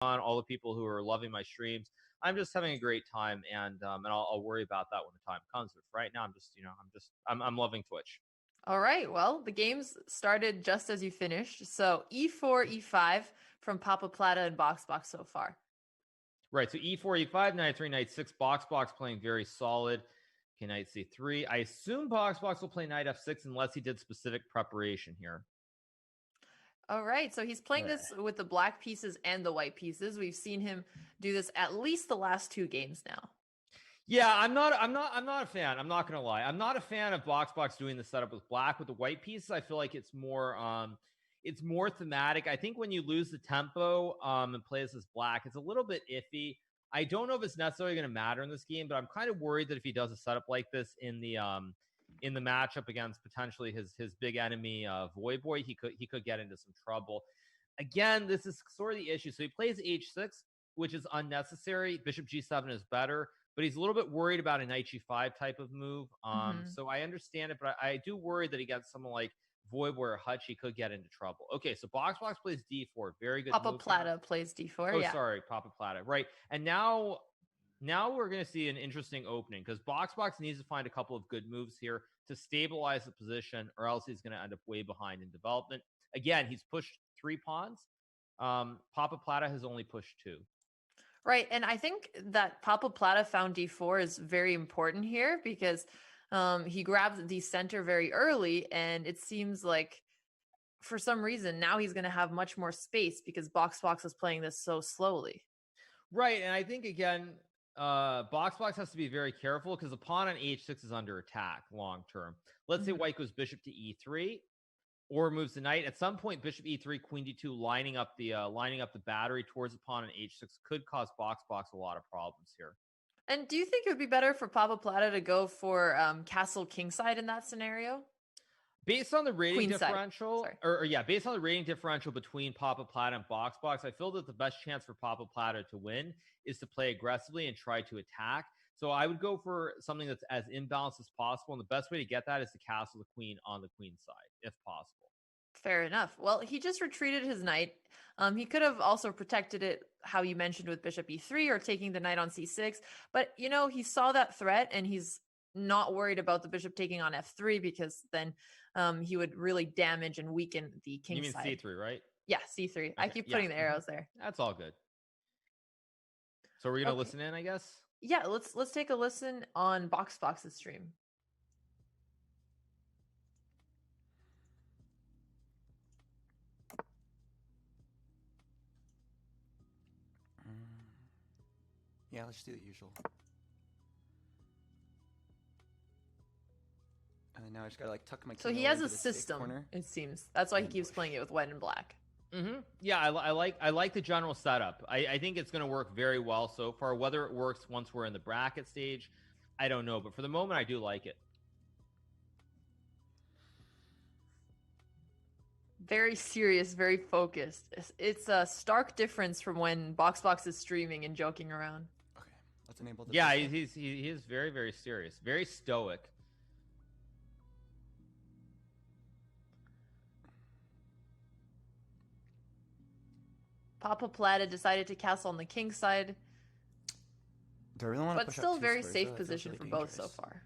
on, all the people who are loving my streams. I'm just having a great time, and I'll worry about that when the time comes. But right now, I'm loving Twitch. All right. Well, the games started just as you finished. So e4, e5 from Papaplatte and BoxBox so far. Right. So e4, e5, knight 3, knight 6. BoxBox playing very solid. Okay, knight c3. I assume BoxBox will play knight f6 unless he did specific preparation here. All right, so he's playing this with the black pieces and the white pieces. We've seen him do this at least the last 2 games now. Yeah, I'm not a fan. I'm not gonna lie. I'm not a fan of BoxBox doing the setup with black. With the white pieces, I feel like it's more thematic. I think when you lose the tempo and play this as black, it's a little bit iffy. I don't know if it's necessarily going to matter in this game, but I'm kind of worried that if he does a setup like this in the matchup against potentially his big enemy Voyboy, he could get into some trouble. Again, this is sort of the issue. So he plays h6, which is unnecessary. Bishop g7 is better, but he's a little bit worried about a knight g5 type of move. So I understand it, but I do worry that against someone like Voyboy or Hutch, he could get into trouble. Okay, so BoxBox plays d4. Very good. Papaplatte plays d4. Oh, yeah. Sorry, Papaplatte. Right, and now we're going to see an interesting opening because BoxBox needs to find a couple of good moves here to stabilize the position, or else he's going to end up way behind in development. Again, he's pushed 3 pawns. Papaplatte has only pushed 2. Right, and I think that Papaplatte found d4 is very important here because he grabbed the center very early, and it seems like for some reason now he's going to have much more space because BoxBox is playing this so slowly. Right, and I think again, BoxBox has to be very careful because the pawn on h6 is under attack long term. Let's say white goes bishop to e3 or moves the knight. At some point, bishop e3, queen d2, lining up the battery towards the pawn on h6 could cause BoxBox a lot of problems here. And do you think it would be better for Papaplatte to go for castle kingside in that scenario? Based on the rating differential, based on the rating differential between Papaplatte and BoxBox, I feel that the best chance for Papaplatte to win is to play aggressively and try to attack. So I would go for something that's as imbalanced as possible, and the best way to get that is to castle the queen on the queen side, if possible. Fair enough. Well, he just retreated his knight. He could have also protected it, how you mentioned, with bishop e3 or taking the knight on c6. But, he saw that threat, and he's not worried about the bishop taking on f3 because then he would really damage and weaken the king side. You mean c3, right? Yeah, c3. Okay. I keep putting the arrows there. That's all good. So we're going to listen in, I guess? Yeah, let's take a listen on BoxBox's stream. Yeah, let's just do the usual. And now I just gotta tuck my. So he has a system, it seems. That's why he keeps playing it with white and black. Yeah, I like the general setup. I think it's going to work very well so far. Whether it works once we're in the bracket stage, I don't know. But for the moment, I do like it. Very serious, very focused. It's a stark difference from when BoxBox is streaming and joking around. Okay, let's enable this. Yeah, he is very, very serious. Very stoic. Papaplatte decided to castle on the king side. Do I really want to push still very safe position for both so far.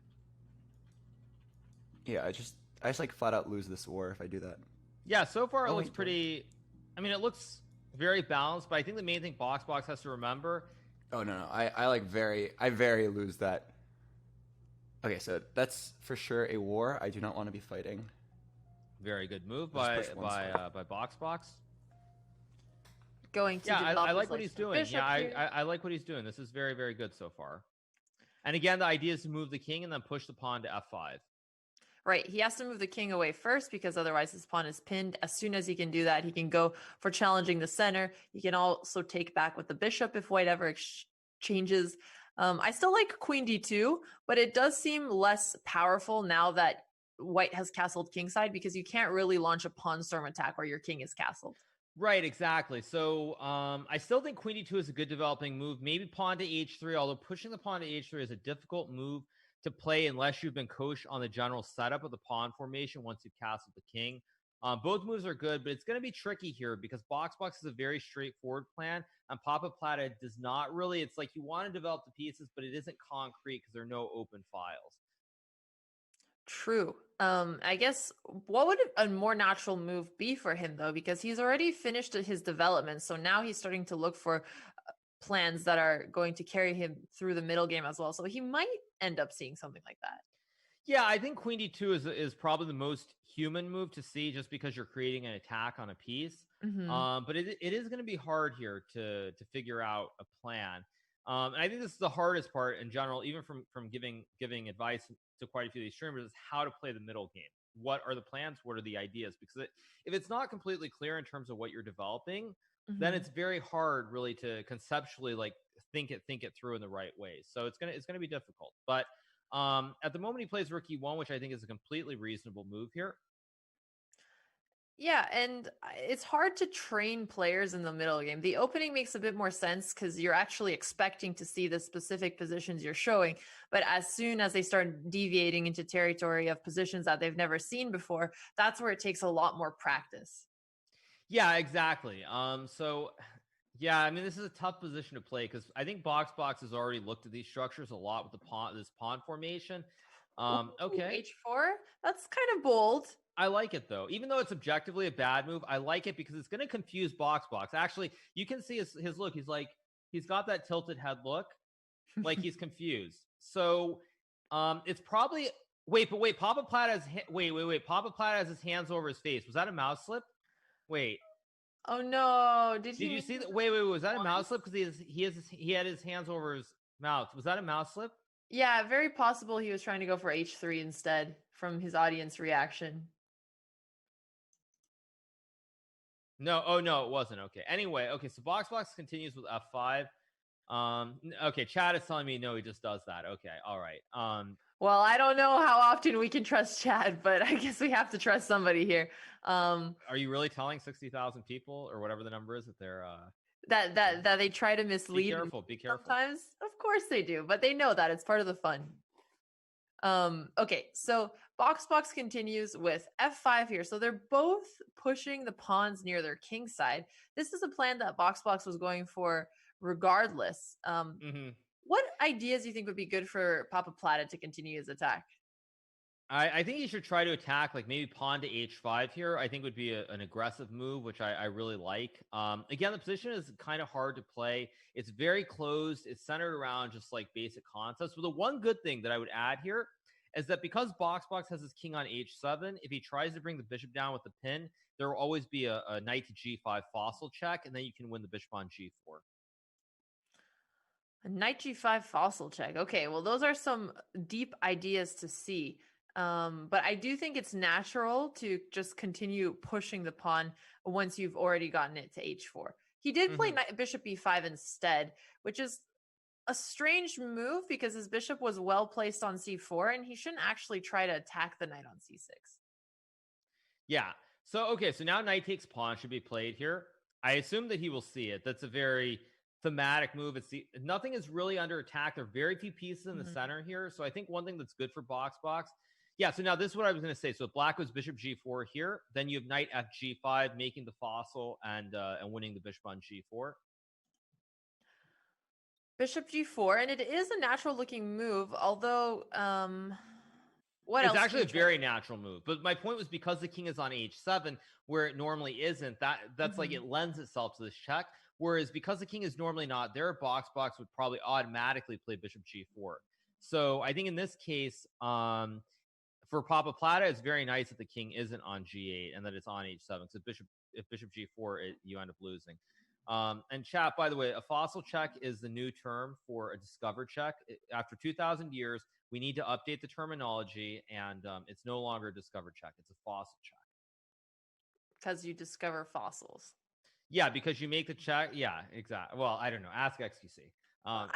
Yeah, I just flat out lose this war if I do that. Yeah, so far it looks pretty. I mean, it looks very balanced, but I think the main thing BoxBox has to remember. Oh no, I very lose that. Okay, so that's for sure a war I do not want to be fighting. Very good move by BoxBox. Going to I like what he's doing. Yeah, I like what he's doing. This is very, very good so far. And again, the idea is to move the king and then push the pawn to f5. Right. He has to move the king away first because otherwise his pawn is pinned. As soon as he can do that, he can go for challenging the center. He can also take back with the bishop if white ever exchanges. I still like queen d2, but it does seem less powerful now that white has castled kingside because you can't really launch a pawn storm attack where your king is castled. Right, exactly. So I still think queen d2 is a good developing move. Maybe pawn to h3, although pushing the pawn to h3 is a difficult move to play unless you've been coached on the general setup of the pawn formation once you've castled the king. Both moves are good, but it's going to be tricky here because BoxBox is a very straightforward plan, and Papaplatte does not really. It's like you want to develop the pieces, but it isn't concrete because there are no open files. True. I guess what would a more natural move be for him though? Because he's already finished his development, so now he's starting to look for plans that are going to carry him through the middle game as well. So he might end up seeing something like that. Yeah, I think Queen D2 is probably the most human move to see, just because you're creating an attack on a piece. But it is going to be hard here to figure out a plan. And I think this is the hardest part in general, even from giving advice to quite a few of these streamers, is how to play the middle game. What are the plans? What are the ideas? Because if it's not completely clear in terms of what you're developing, then it's very hard really to conceptually like think it through in the right way. So it's gonna be difficult. But at the moment he plays Rook E1, which I think is a completely reasonable move here. Yeah, and it's hard to train players in the middle game. The opening makes a bit more sense because you're actually expecting to see the specific positions you're showing. But as soon as they start deviating into territory of positions that they've never seen before, that's where it takes a lot more practice. Yeah, exactly. So yeah, I mean, this is a tough position to play because I think BoxBox has already looked at these structures a lot with this pawn formation. Okay, H4? That's kind of bold. I like it though. Even though it's objectively a bad move, I like it because it's going to confuse BoxBox. Actually, you can see his look. He's got that tilted head look, like he's confused. So, it's probably wait. Papaplatte has wait. Papaplatte has his hands over his face. Was that a mouse slip? Wait. Oh no! Did you see that? Wait. Was that a mouse slip? Because he had his hands over his mouth. Was that a mouse slip? Yeah, very possible he was trying to go for H3 instead from his audience reaction. No. Oh no, it wasn't. Okay. Anyway. Okay. So BoxBox continues with F5. Okay. Chad is telling me no. He just does that. Okay. All right. Well, I don't know how often we can trust Chad, but I guess we have to trust somebody here. Are you really telling 60,000 people or whatever the number is that they're that they try to mislead? Be careful. Sometimes, of course they do, but they know that it's part of the fun. Okay, so BoxBox continues with F5 here. So they're both pushing the pawns near their king side. This is a plan that BoxBox was going for regardless. What ideas do you think would be good for Papaplatte to continue his attack? I think he should try to attack, like maybe pawn to h5 here. I think would be an aggressive move, which I really like. Again, the position is kind of hard to play. It's very closed. It's centered around just like basic concepts. But the one good thing that I would add here is that because BoxBox has his king on h7, if he tries to bring the bishop down with the pin, there will always be a knight to g5 fossil check, and then you can win the bishop on g4. A knight g5 fossil check. Okay, well, those are some deep ideas to see. But I do think it's natural to just continue pushing the pawn once you've already gotten it to h4. He did play bishop e5 instead, which is a strange move because his bishop was well placed on c4, and he shouldn't actually try to attack the knight on c6. Yeah. So, okay, so now knight takes pawn should be played here. I assume that he will see it. That's a very thematic move. Nothing is really under attack. There are very few pieces in the center here. So I think one thing that's good for BoxBox. Yeah, so now this is what I was going to say. So if black was bishop g4 here, then you have knight fg5, making the fossil and winning the bishop on g4. Bishop g4, and it is a natural looking move, although what else? It's actually a very natural move. But my point was because the king is on h7, where it normally isn't, that's like it lends itself to this check. Whereas because the king is normally not there, BoxBox would probably automatically play bishop g4. So I think in this case, for Papaplatte, it's very nice that the king isn't on g8 and that it's on h7. So if bishop g4, you end up losing. And chat, by the way, a fossil check is the new term for a discover check. After 2,000 years, we need to update the terminology, and it's no longer a discover check. It's a fossil check. Because you discover fossils. Yeah, because you make the check. Yeah, exactly. Well, I don't know. Ask XQC.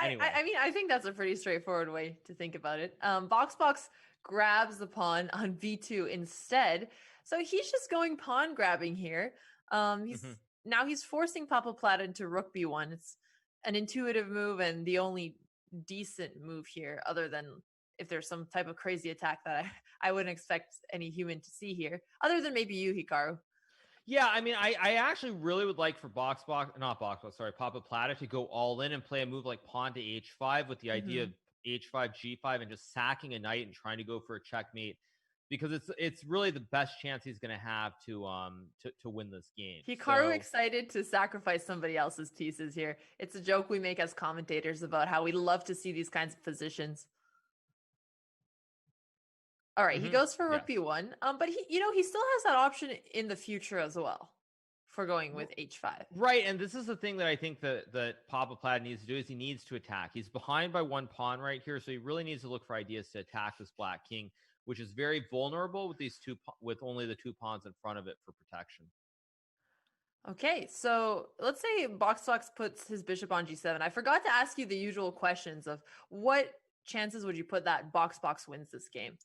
Anyway. I mean, I think that's a pretty straightforward way to think about it. BoxBox grabs the pawn on b2 instead. So he's just going pawn grabbing here. Now he's forcing Papaplatte into rook b1. It's an intuitive move and the only decent move here, other than if there's some type of crazy attack that I wouldn't expect any human to see here, other than maybe you, Hikaru. Yeah, I mean, I actually really would like for Papaplatte to go all in and play a move like pawn to h5 with the idea of h5, g5, and just sacking a knight and trying to go for a checkmate, because it's really the best chance he's going to have to win this game. Hikaru excited to sacrifice somebody else's pieces here. It's a joke we make as commentators about how we love to see these kinds of positions. All right, he goes for rook b1, but he still has that option in the future as well for going with h5. Right, and this is the thing that I think that Papaplatte needs to do is he needs to attack. He's behind by one pawn right here, so he really needs to look for ideas to attack this black king, which is very vulnerable with only the 2 pawns in front of it for protection. Okay, so let's say BoxBox puts his bishop on g7. I forgot to ask you the usual questions of what chances would you put that BoxBox wins this game?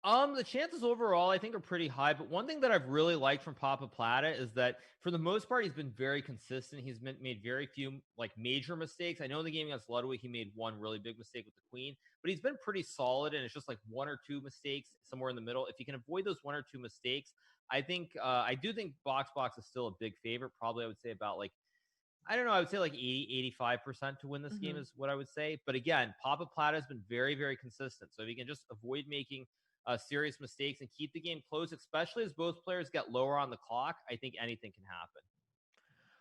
The chances overall, I think, are pretty high. But one thing that I've really liked from Papaplatte is that for the most part, he's been very consistent. He's made very few like major mistakes. I know in the game against Ludwig, he made one really big mistake with the queen, but he's been pretty solid. And it's just like 1 or 2 mistakes somewhere in the middle. If you can avoid those 1 or 2 mistakes, I do think BoxBox is still a big favorite. Probably, I would say about like, I don't know, I would say like 85% to win this game is what I would say. But again, Papaplatte has been very, very consistent. So if you can just avoid making serious mistakes and keep the game close, especially as both players get lower on the clock, I think anything can happen.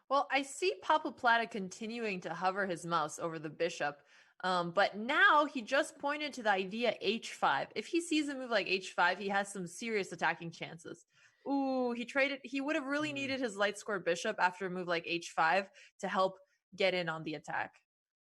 Well, I see Papaplatte continuing to hover his mouse over the bishop, but now he just pointed to the idea h5. If he sees a move like h5, he has some serious attacking chances. Ooh, he would have really needed his light square bishop after a move like h5 to help get in on the attack.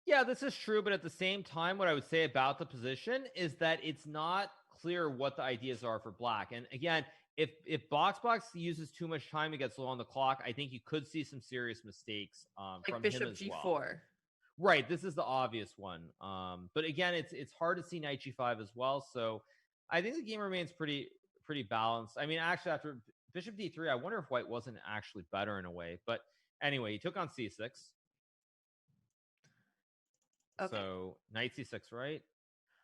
Yeah, this is true, but at the same time, what I would say about the position is that it's not clear what the ideas are for black. And again, if BoxBox uses too much time and gets low on the clock, I think you could see some serious mistakes like from bishop him as g4. Well. Right, this is the obvious one. But again, it's hard to see knight g5 as well. So I think the game remains pretty balanced. I mean, actually, after bishop d3, I wonder if white wasn't actually better in a way. But anyway, he took on c6. Okay. So knight c6, right?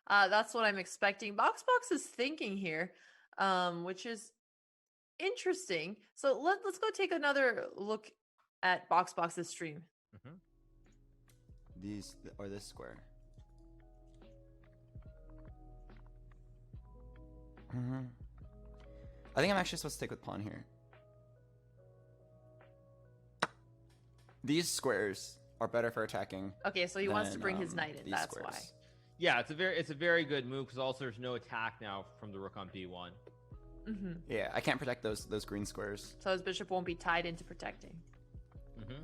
That's what I'm expecting. BoxBox is thinking here, which is interesting. So let's go take another look at BoxBox's stream. These or this square. I think I'm actually supposed to stick with pawn here. These squares are better for attacking. Okay, so he wants to bring his knight in. That's squares. Why. Yeah, it's a very good move because also there's no attack now from the rook on b1. Yeah, I can't protect those green squares. So his bishop won't be tied into protecting.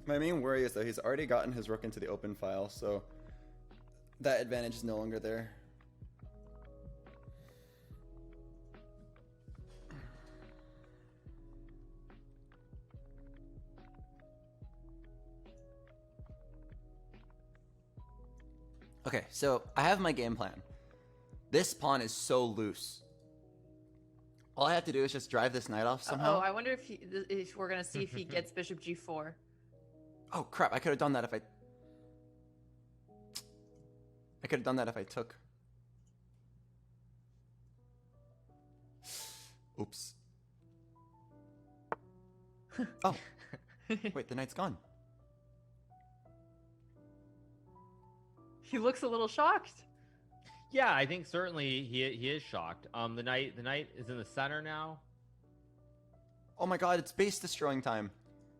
My main worry is that he's already gotten his rook into the open file, so that advantage is no longer there. Okay, so I have my game plan. This pawn is so loose. All I have to do is just drive this knight off somehow. Oh, I wonder if we're going to see if he gets bishop g4. Oh, crap. I could have done that if I took. Oops. Oh. Wait, the knight's gone. He looks a little shocked. Yeah, I think certainly he is shocked. The knight is in the center now. Oh my god, it's base destroying time.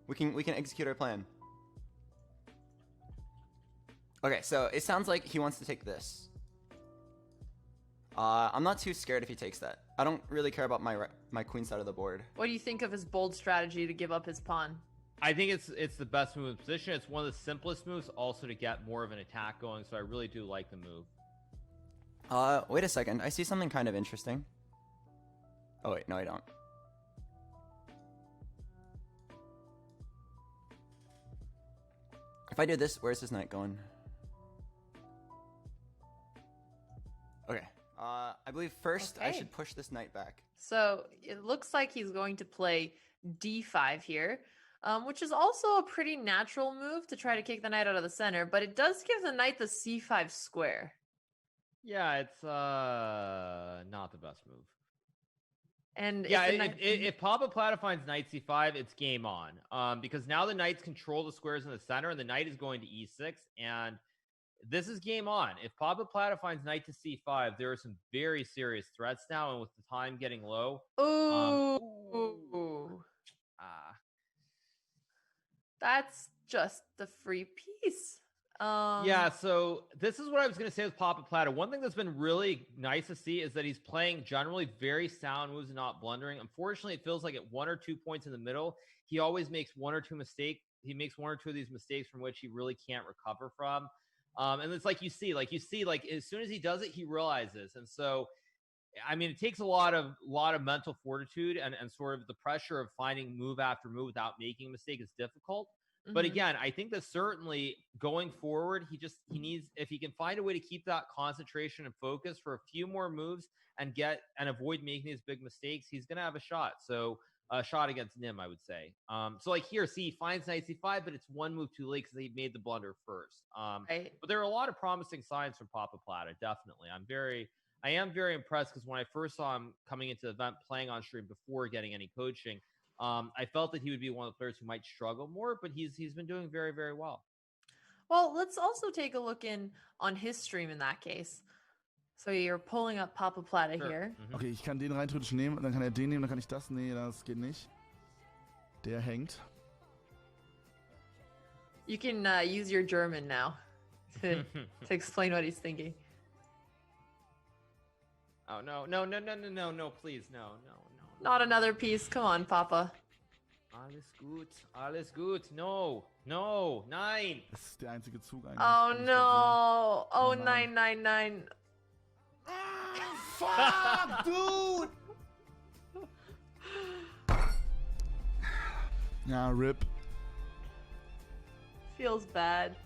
We can execute our plan. Okay, so it sounds like he wants to take this. I'm not too scared if he takes that. I don't really care about my queen side of the board. What do you think of his bold strategy to give up his pawn? I think it's the best move in position. It's one of the simplest moves also to get more of an attack going, so I really do like the move. Wait a second. I see something kind of interesting. Oh wait, no I don't. If I do this, where's his knight going? Okay. I believe first I should push this knight back. So it looks like he's going to play d5 here, which is also a pretty natural move to try to kick the knight out of the center, but it does give the knight the c5 square. Yeah, it's not the best move. And Yeah, if the if Papaplatte finds knight c5, it's game on. Because now the knights control the squares in the center, and the knight is going to e6, and this is game on. If Papaplatte finds knight to c5, there are some very serious threats now, and with the time getting low, ooh, that's just the free piece. Yeah, so this is what I was going to say with Papaplatte. One thing that's been really nice to see is that he's playing generally very sound moves and not blundering. Unfortunately, it feels like at 1 or 2 points in the middle, he always makes 1 or 2 mistakes. He makes 1 or 2 of these mistakes from which he really can't recover from. And it's like you see, as soon as he does it, he realizes. And so, I mean, it takes a lot of mental fortitude and sort of the pressure of finding move after move without making a mistake is difficult. But again, I think that certainly going forward, he needs, if he can find a way to keep that concentration and focus for a few more moves and avoid making these big mistakes, he's going to have a shot. So a shot against Nim, I would say. So like here, see, he finds knight c5, but it's 1 move too late because he made the blunder first. Right. But there are a lot of promising signs from Papaplatte, definitely. I am very impressed because when I first saw him coming into the event playing on stream before getting any coaching, I felt that he would be one of the players who might struggle more, but he's been doing very, very well. Well, let's also take a look on his stream in that case. So you're pulling up Papaplatte here. Okay, ich kann den rein theoretisch nehmen, dann kann er den nehmen, dann kann ich das. Nee, das geht nicht. Der hängt. You can use your German now to explain what he's thinking. Oh, no, please, no. Not another piece. Come on, Papa. Alles gut. No, nein. Das ist der einzige Zug eigentlich. Oh no. Oh, 999. Fuck, dude! Ja, RIP. Feels bad.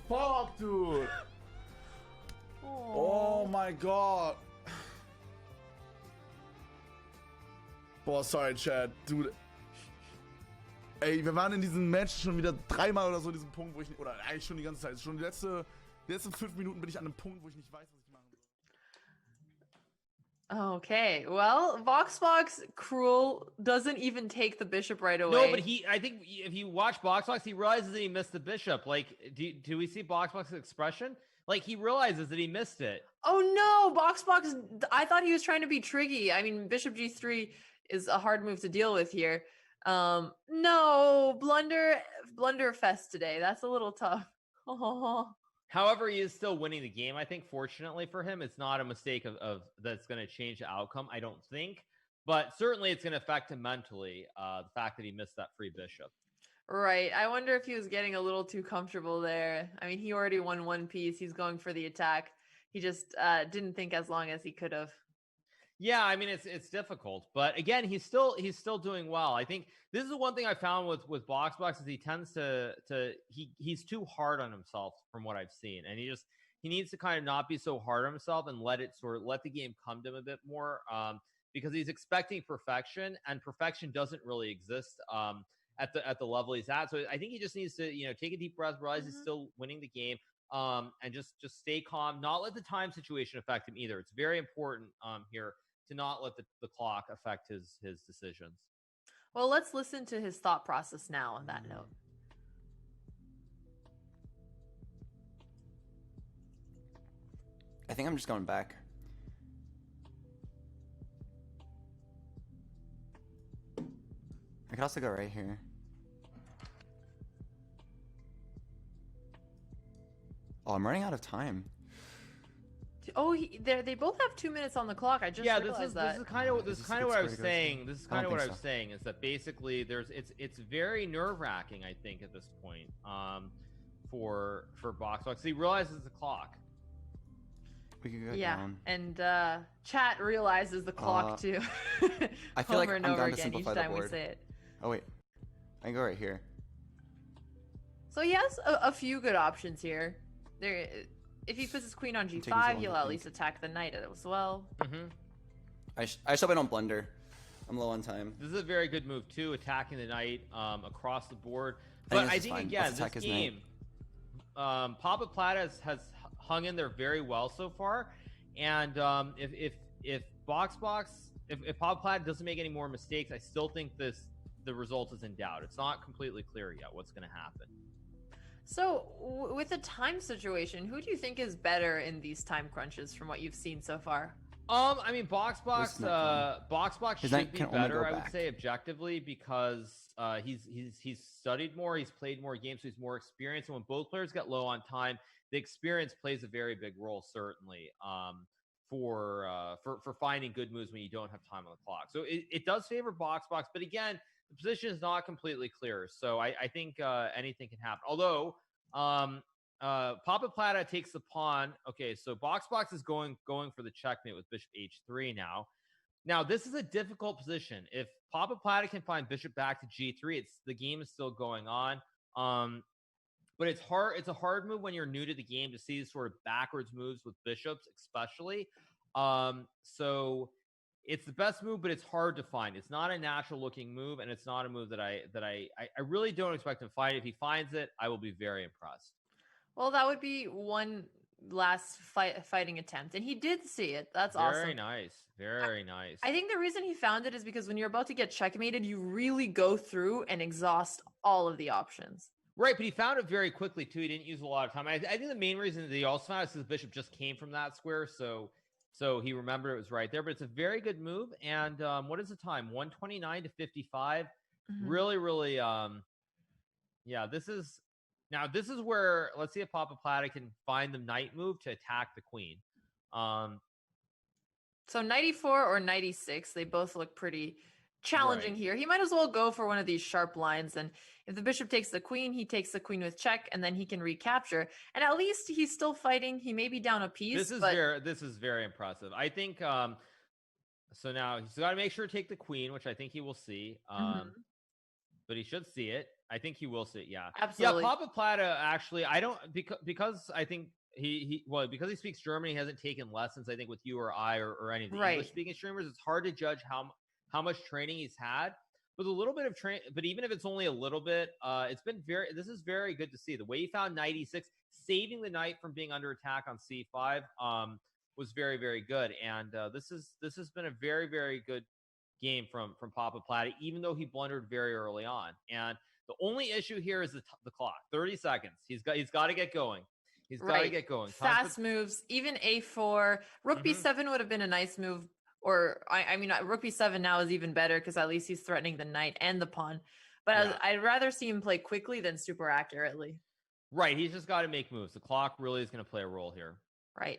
Fuck, dude! Oh my god. Boah, sorry, Chat. Dude. Ey, wir waren in diesem Match schon wieder 3-mal oder so, diesen Punkt, wo ich nicht, oder eigentlich schon die ganze Zeit. Schon die letzten 5 Minuten bin ich an einem Punkt, wo ich nicht weiß, was ich machen soll. Okay, well, BoxBox Cruel doesn't even take the bishop right away. No, but I think if you watch BoxBox, he realizes that he missed the bishop. Like, do we see BoxBox's expression? Like, he realizes that he missed it. Oh no, BoxBox, I thought he was trying to be tricky. I mean, bishop g3 is a hard move to deal with here. No, blunder fest today. That's a little tough. However, he is still winning the game. I think, fortunately for him, it's not a mistake of that's going to change the outcome, I don't think. But certainly it's going to affect him mentally, the fact that he missed that free bishop. Right. I wonder if he was getting a little too comfortable there. I mean, he already won 1 piece. He's going for the attack. He just didn't think as long as he could have. Yeah, I mean, it's difficult, but again, he's still doing well. I think this is the one thing I found with BoxBox is he tends he's too hard on himself from what I've seen, and he needs to kind of not be so hard on himself and let the game come to him a bit more, because he's expecting perfection, and perfection doesn't really exist at the level he's at. So I think he just needs to take a deep breath, realize he's still winning the game. And just stay calm, not let the time situation affect him either. It's very important here to not let the clock affect his decisions. Well, let's listen to his thought process now on that note. I think I'm just going back. I could also go right here. Oh, I'm running out of time. Oh, they both have 2 minutes on the clock. I just realized that. This is kind of what I was saying. This is kind of what I was saying is that basically it's very nerve-wracking, I think, at this point, for BoxBox. He realizes the clock. We could go down. And chat realizes the clock too. I feel like over and I'm over down to again each simplify the time we board. say it. Oh wait, I can go right here. So he has a few good options here. There, if he puts his queen on g5, he'll at least attack the knight as well. I just hope I don't blunder. I'm low on time. This is a very good move too, attacking the knight across the board. But I think again, this game, Papaplatte has hung in there very well so far. And if Papaplatte doesn't make any more mistakes, I still think the result is in doubt. It's not completely clear yet what's going to happen. So, with the time situation, who do you think is better in these time crunches from what you've seen so far? I mean, BoxBox should be better, I would say, objectively, because he's studied more, he's played more games, so he's more experienced. And when both players get low on time, the experience plays a very big role, certainly, for finding good moves when you don't have time on the clock. So it does favor BoxBox, but again, the position is not completely clear. So I think anything can happen. Although Papaplatte takes the pawn. Okay, so BoxBox is going for the checkmate with bishop h3 now. Now, this is a difficult position. If Papaplatte can find bishop back to g3, the game is still going on. But it's hard. It's a hard move when you're new to the game to see these sort of backwards moves with bishops, especially. So it's the best move, but it's hard to find. It's not a natural looking move, and it's not a move that I really don't expect him to find. If he finds it, I will be very impressed. Well, that would be one last fighting attempt, and he did see it. That's awesome. Very nice. Very nice. I think the reason he found it is because when you're about to get checkmated, you really go through and exhaust all of the options. Right, but he found it very quickly, too. He didn't use a lot of time. I think the main reason that he also found it is because the bishop just came from that square, so he remembered it was right there. But it's a very good move. And what is the time? 129 to 55. Mm-hmm. Really, really, yeah, this is where, let's see if Papaplatte can find the knight move to attack the queen. So 94 or 96, they both look pretty challenging here. He might as well go for one of these sharp lines, and if the bishop takes the queen, he takes the queen with check, and then he can recapture. And at least he's still fighting. He may be down a piece. This is very impressive. I think so now he's got to make sure to take the queen, which I think he will see. But he should see it. I think he will see it. Yeah, absolutely. Yeah, Papaplatte actually, I don't because I think because he speaks German, he hasn't taken lessons. I think with you or I or any of the English speaking streamers, it's hard to judge how much training he's had. With a little bit of training, but even if it's only a little bit, this is very good to see. The way he found knight e6, saving the knight from being under attack on c5, was very, very good. And this has been a very, very good game from Papaplatte, even though he blundered very early on. And the only issue here is the clock. 30 seconds. He's got to get going. He's got to get going. Fast moves. Even a4, rook b7 would have been a nice move. Or, I mean, rook b7 now is even better because at least he's threatening the knight and the pawn. But I'd rather see him play quickly than super accurately. Right. He's just got to make moves. The clock really is going to play a role here. Right.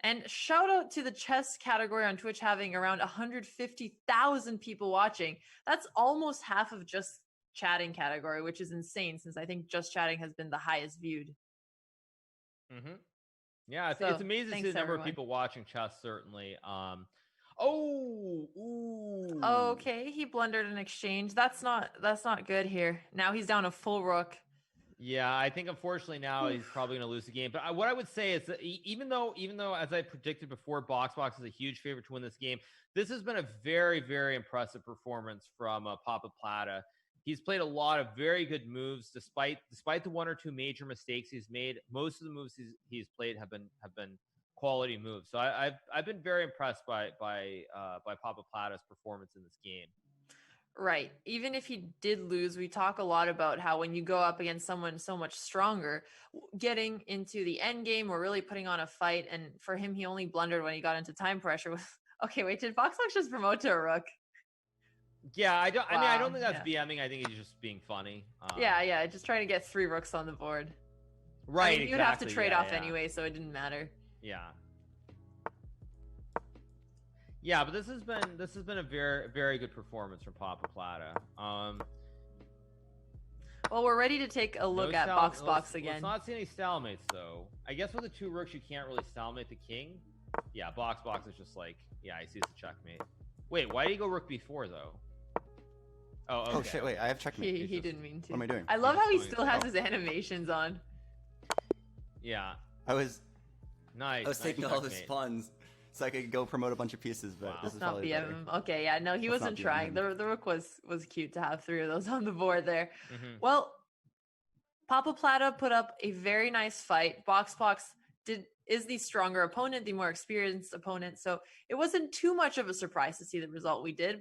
And shout out to the chess category on Twitch having around 150,000 people watching. That's almost half of just chatting category, which is insane since I think just chatting has been the highest viewed. Mm-hmm. Yeah, it's amazing to see the number of people watching chess, certainly. Okay, he blundered an exchange. That's not good here. Now he's down a full rook. Yeah, I think unfortunately now he's probably going to lose the game. But what I would say is that even though as I predicted before, BoxBox is a huge favorite to win this game, this has been a very, very impressive performance from Papaplatte. He's played a lot of very good moves, despite the one or two major mistakes he's made. Most of the moves he's played have been quality moves. So I've been very impressed by Papaplatte's performance in this game. Right. Even if he did lose, we talk a lot about how when you go up against someone so much stronger, getting into the end game or really putting on a fight. And for him, he only blundered when he got into time pressure. Okay, wait, did BoxBox just promote to a rook? Yeah, I don't think that's BMing. I think he's just being funny. Yeah, just trying to get 3 rooks on the board. Right, I mean, you'd have to trade off anyway, so it didn't matter. Yeah, but this has been a very, very good performance from Papaplatte. Well, we're ready to take a look at BoxBox again. Let's not see any stalemates though. I guess with the 2 rooks, you can't really stalemate the king. Yeah, BoxBox is just like, I see it's a checkmate. Wait, why did he go rook b4 though? Oh, okay. Oh shit! Wait, I have checkmate. He didn't mean to. What am I doing? I love how he still has his animations on. Yeah. I was nice. taking all his pawns so I could go promote a bunch of pieces, but this is not probably better. Okay, yeah, no, he wasn't trying. The rook was cute to have 3 of those on the board there. Well, Papaplatte put up a very nice fight. BoxBox is the stronger opponent, the more experienced opponent. So it wasn't too much of a surprise to see the result we did, but